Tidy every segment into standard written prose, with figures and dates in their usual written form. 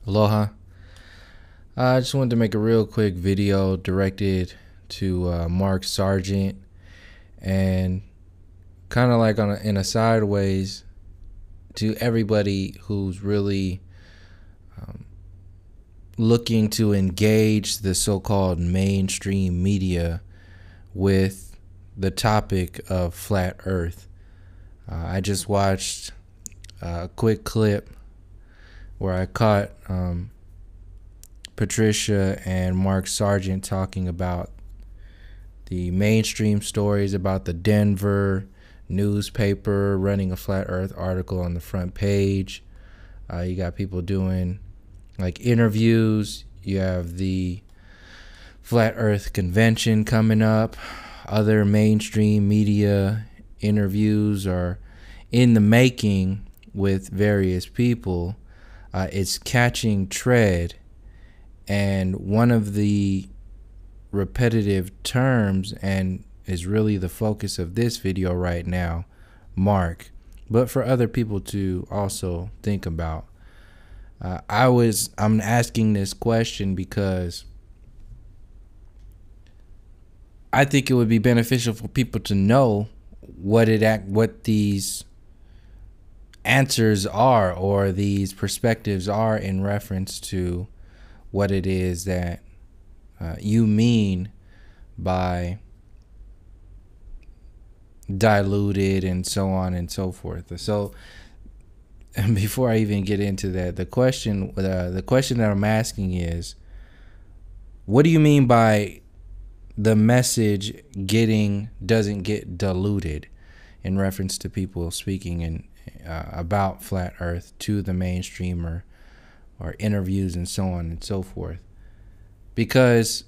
Aloha. I just wanted to make a real quick video directed to Mark Sargent and kind of like in a sideways to everybody who's really looking to engage the so-called mainstream media with the topic of flat Earth. I just watched a quick clip where I caught Patricia and Mark Sargent talking about the mainstream stories about the Denver newspaper running a flat Earth article on the front page. You got people doing like interviews. You have the Flat Earth Convention coming up. Other mainstream media interviews are in the making with various people. It's catching tread, and one of the repetitive terms, and is really the focus of this video right now, Mark, but for other people to also think about. I'm asking this question because I think it would be beneficial for people to know what these answers are, or these perspectives are, in reference to what it is that you mean by diluted and so on and so forth. So before I even get into that, the question that I'm asking is, what do you mean by the message doesn't get diluted, in reference to people speaking about flat Earth to the mainstream or interviews and so on and so forth? Because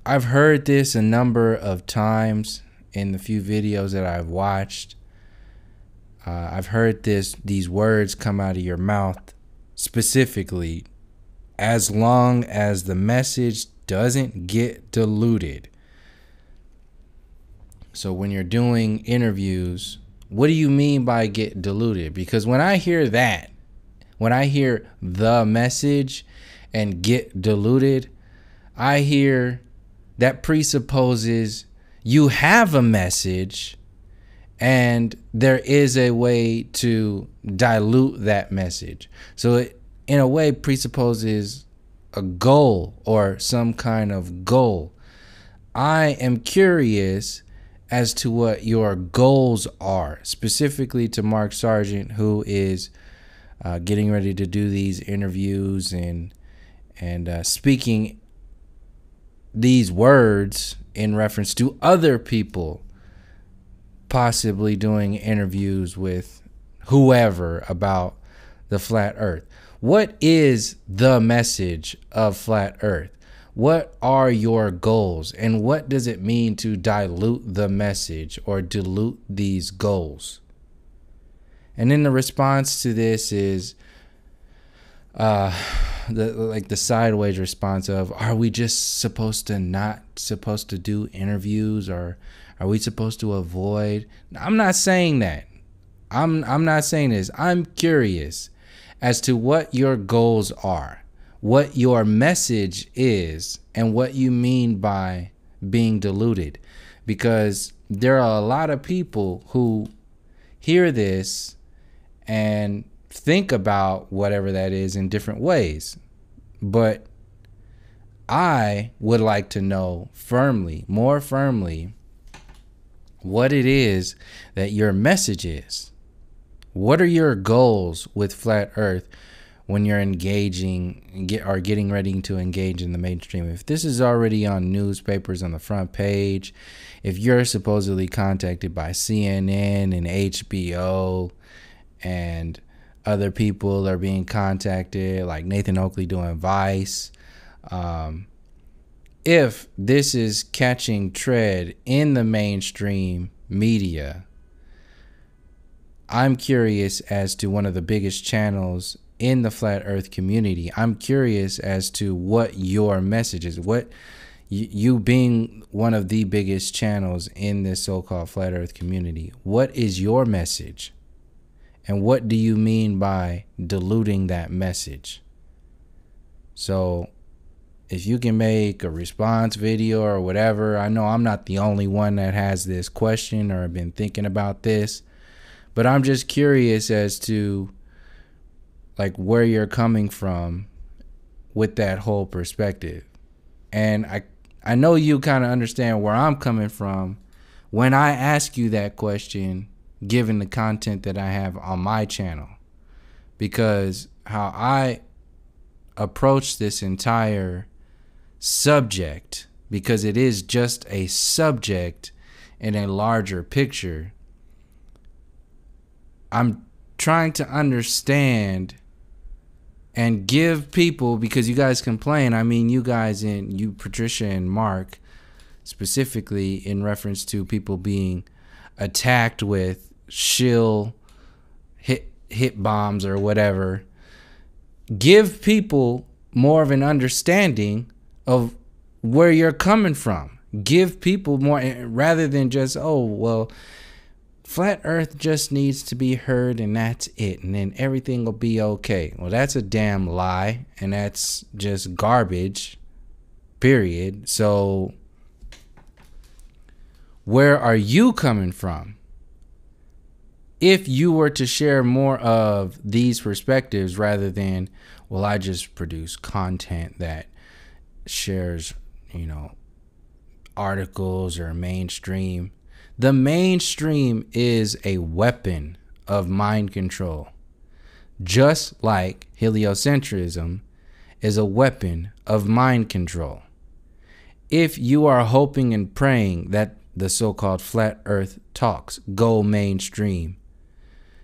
I've heard this a number of times in the few videos that I've watched. I've heard these words come out of your mouth specifically, as long as the message doesn't get diluted. So when you're doing interviews, what do you mean by get diluted? Because when I hear that, when I hear the message and get diluted, I hear that presupposes you have a message and there is a way to dilute that message. So it, in a way, presupposes a goal or some kind of goal. I am curious as to what your goals are, specifically to Mark Sargent, who is getting ready to do these interviews and speaking these words in reference to other people possibly doing interviews with whoever about the flat Earth. What is the message of flat Earth? What are your goals, and what does it mean to dilute the message or dilute these goals? And then the response to this is the sideways response of, are we just not supposed to do interviews, or are we supposed to avoid? I'm not saying that. I'm not saying this. I'm curious as to what your goals are, what your message is, and what you mean by being diluted. Because there are a lot of people who hear this and think about whatever that is in different ways. But I would like to know more firmly, what it is that your message is. What are your goals with flat Earth when you're getting ready to engage in the mainstream? If this is already on newspapers on the front page, if you're supposedly contacted by CNN and HBO, and other people are being contacted, like Nathan Oakley doing Vice, if this is catching tread in the mainstream media, I'm curious as to one of the biggest channels in the flat Earth community. I'm curious as to what your message is. What you being one of the biggest channels in this so-called flat Earth community, what is your message? And what do you mean by diluting that message? So if you can make a response video or whatever, I know I'm not the only one that has this question or been thinking about this, but I'm just curious as to like where you're coming from with that whole perspective. And I know you kind of understand where I'm coming from when I ask you that question, given the content that I have on my channel, because how I approach this entire subject, because it is just a subject in a larger picture, I'm trying to understand and give people, because you guys complain, I mean you guys, and you Patricia and Mark specifically, in reference to people being attacked with shill hit bombs or whatever, give people more of an understanding of where you're coming from. Give people more, rather than just, oh, well, flat earth just needs to be heard and that's it, and then everything will be okay. Well, that's a damn lie, and that's just garbage, period. So where are you coming from? If you were to share more of these perspectives rather than, well, I just produce content that shares, articles or mainstream. The mainstream is a weapon of mind control, just like heliocentrism is a weapon of mind control. If you are hoping and praying that the so-called flat earth talks go mainstream,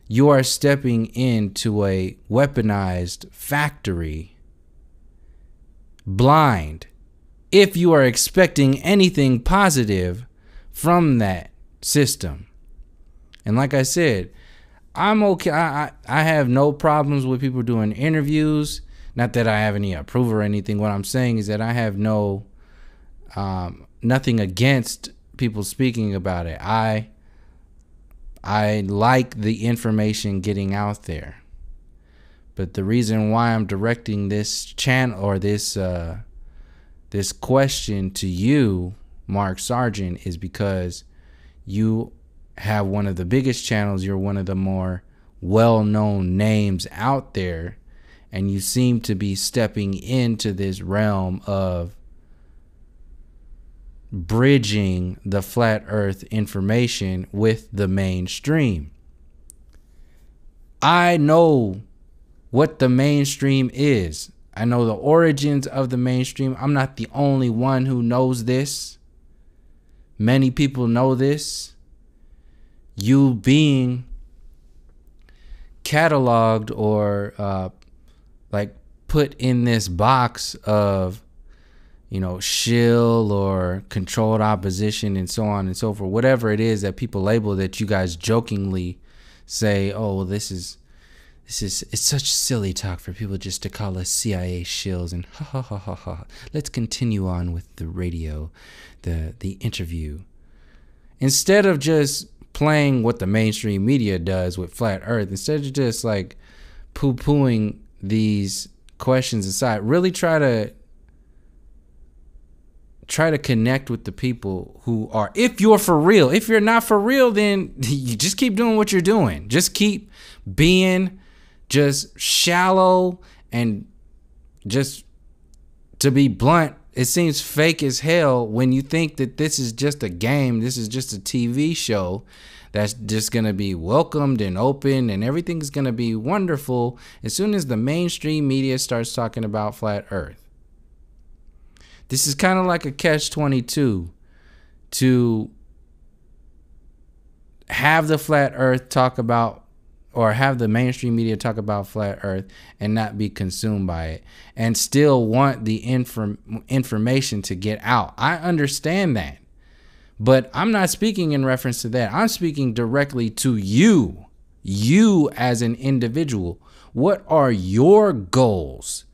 you are stepping into a weaponized factory, blind, if you are expecting anything positive from that system. And like I said, I'm okay. I have no problems with people doing interviews. Not that I have any approval or anything. What I'm saying is that I have nothing against people speaking about it. I like the information getting out there. But the reason why I'm directing this channel, or this question to you, Mark Sargent, is because you have one of the biggest channels. You're one of the more well-known names out there, and you seem to be stepping into this realm of bridging the flat earth information with the mainstream. I know what the mainstream is. I know the origins of the mainstream. I'm not the only one who knows this. Many people know this. You being cataloged or like put in this box of, shill or controlled opposition and so on and so forth, whatever it is that people label, that you guys jokingly say, oh, well, it's such silly talk for people just to call us CIA shills, and ha ha ha ha ha. Let's continue on with the radio, the interview. Instead of just playing what the mainstream media does with flat earth, instead of just like poo-pooing these questions aside, really try to connect with the people who are, if you're for real. If you're not for real, then you just keep doing what you're doing. Just keep being just shallow, and just, to be blunt, it seems fake as hell when you think that this is just a game, this is just a TV show that's just going to be welcomed and open and everything's going to be wonderful as soon as the mainstream media starts talking about flat earth. This is kind of like a catch-22 to have the flat earth talk about, or have the mainstream media talk about flat earth and not be consumed by it, and still want the information to get out. I understand that, but I'm not speaking in reference to that. I'm speaking directly to you as an individual. What are your goals?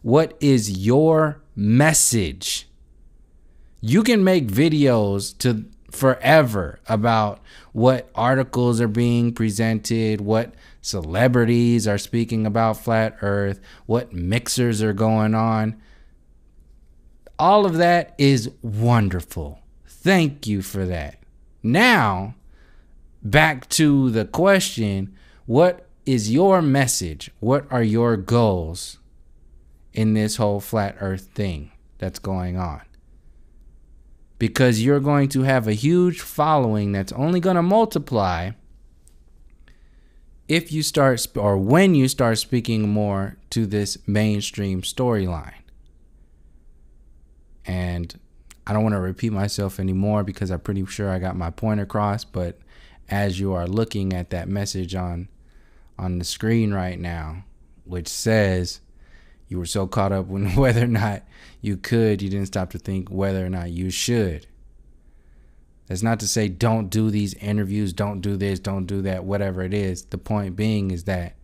What is your message? You can make videos forever about what articles are being presented, what celebrities are speaking about flat earth, what mixers are going on. All of that is wonderful. Thank you for that. Now, back to the question, what is your message? What are your goals in this whole flat earth thing that's going on? Because you're going to have a huge following that's only going to multiply if you start, or when you start speaking more to this mainstream storyline. And I don't want to repeat myself anymore because I'm pretty sure I got my point across. But as you are looking at that message on the screen right now, which says you were so caught up with whether or not you didn't stop to think whether or not you should. That's not to say don't do these interviews, don't do this, don't do that, whatever it is. The point being is that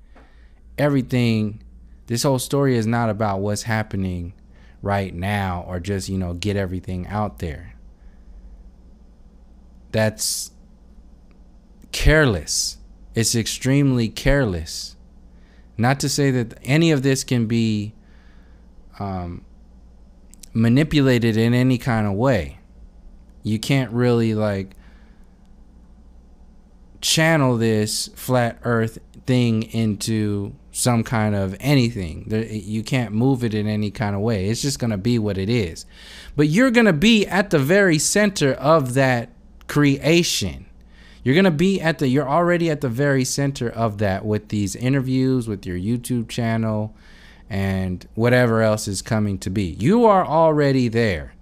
this whole story is not about what's happening right now or just, get everything out there. That's careless. It's extremely careless. Not to say that any of this can be manipulated in any kind of way. You can't really channel this flat earth thing into some kind of anything. You can't move it in any kind of way. It's just going to be what it is. But you're going to be at the very center of that creation. You're already at the very center of that with these interviews, with your YouTube channel, and whatever else is coming to be. You are already there.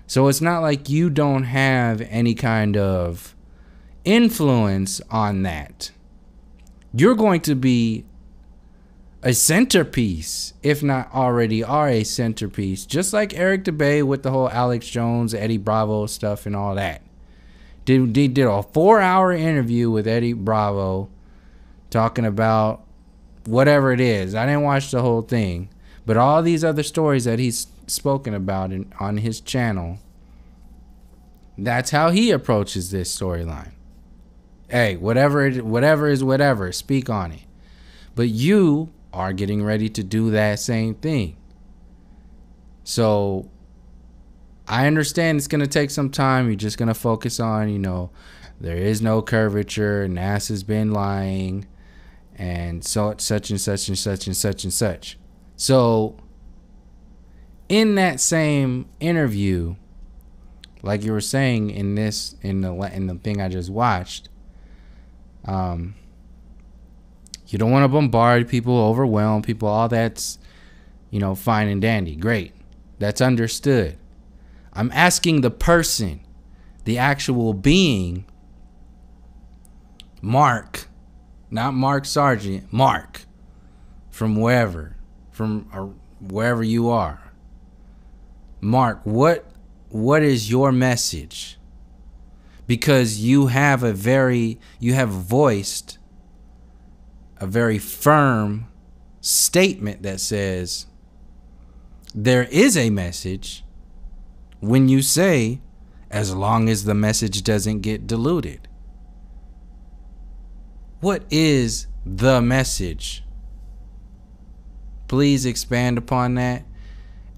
So it's not like you don't have any kind of influence on that. You're going to be a centerpiece, if not already are a centerpiece, just like Eric DeBay with the whole Alex Jones, Eddie Bravo stuff and all that. Did a 4-hour interview with Eddie Bravo talking about whatever it is. I didn't watch the whole thing, but all these other stories that he's spoken about on his channel, that's how he approaches this storyline. Hey, whatever is whatever, speak on it. But you are getting ready to do that same thing. So I understand it's going to take some time. You're just going to focus on, there is no curvature. NASA's been lying. And so such and such and such and such and such. So in that same interview, like you were saying in the thing I just watched, you don't want to bombard people, overwhelm people. All that's, fine and dandy. Great. That's understood. I'm asking the person, the actual being, Mark, not Mark Sargent, Mark, from wherever you are. Mark, what is your message? Because you have voiced a very firm statement that says there is a message when you say, as long as the message doesn't get diluted. What is the message? Please expand upon that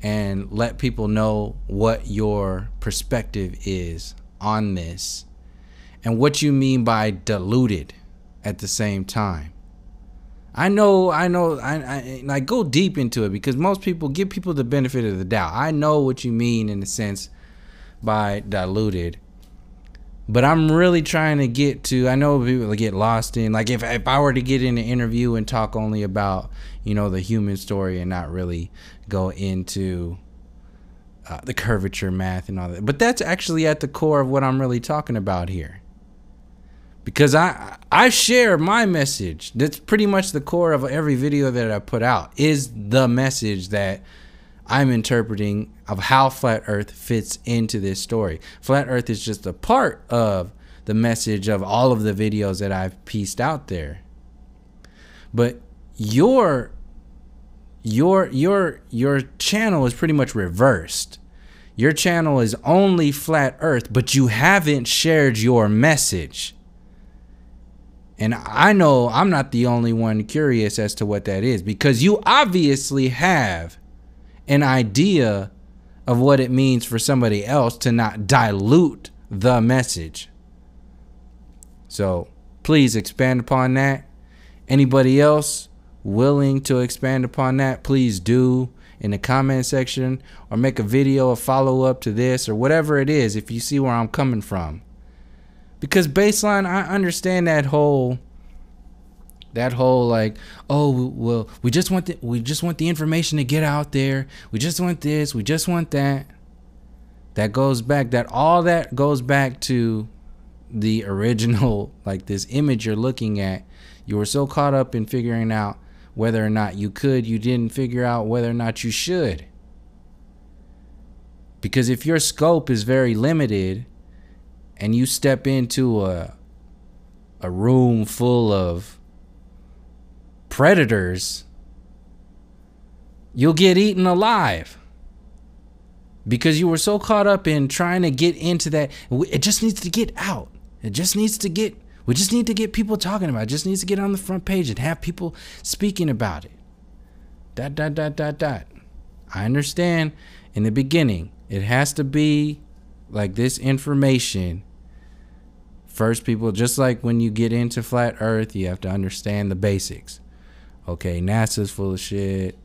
and let people know what your perspective is on this and what you mean by diluted at the same time. I go deep into it because most people give people the benefit of the doubt. I know what you mean in the sense by diluted, but I'm really trying to get to, I know people get lost in, like if I were to get in an interview and talk only about, the human story and not really go into the curvature math and all that. But that's actually at the core of what I'm really talking about here. Because I share my message. That's pretty much the core of every video that I put out, is the message that I'm interpreting of how Flat Earth fits into this story. Flat Earth is just a part of the message of all of the videos that I've pieced out there. But your channel is pretty much reversed. Your channel is only flat earth, but you haven't shared your message. And I know I'm not the only one curious as to what that is, because you obviously have an idea of what it means for somebody else to not dilute the message. So please expand upon that. Anybody else willing to expand upon that, please do in the comment section, or make a video, a follow-up to this, or whatever it is, if you see where I'm coming from. Because baseline, I understand that whole like, oh well, we just want the information to get out there. We just want this, we just want that. That goes back to the original, like, this image you're looking at. You were so caught up in figuring out whether or not you didn't figure out whether or not you should. Because if your scope is very limited and you step into a room full of predators, you'll get eaten alive. Because you were so caught up in trying to get into that. It just needs to get out. We just need to get people talking about it. It just needs to get on the front page and have people speaking about it. ... I understand in the beginning, it has to be like this information. First, people, just like when you get into flat earth, you have to understand the basics. Okay, NASA's full of shit.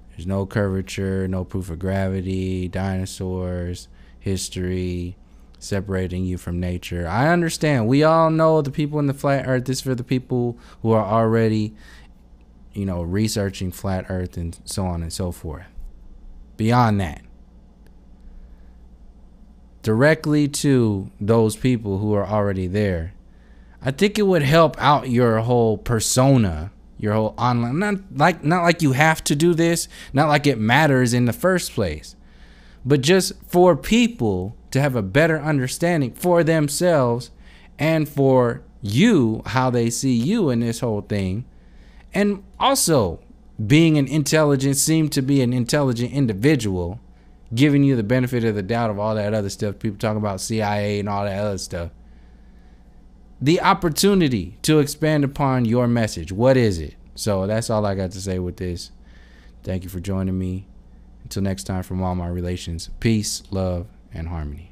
There's no curvature, no proof of gravity, dinosaurs, history, separating you from nature. I understand. We all know the people in the flat earth. This is for the people who are already, researching flat earth and so on and so forth. Beyond that, directly to those people who are already there, I think it would help out your whole persona, your whole online. Not like you have to do this, not like it matters in the first place, but just for people to have a better understanding for themselves and for you, how they see you in this whole thing. And also being an intelligent individual, giving you the benefit of the doubt of all that other stuff. People talk about CIA and all that other stuff. The opportunity to expand upon your message. What is it? So that's all I got to say with this. Thank you for joining me. Until next time, from all my relations, peace, love, and harmony.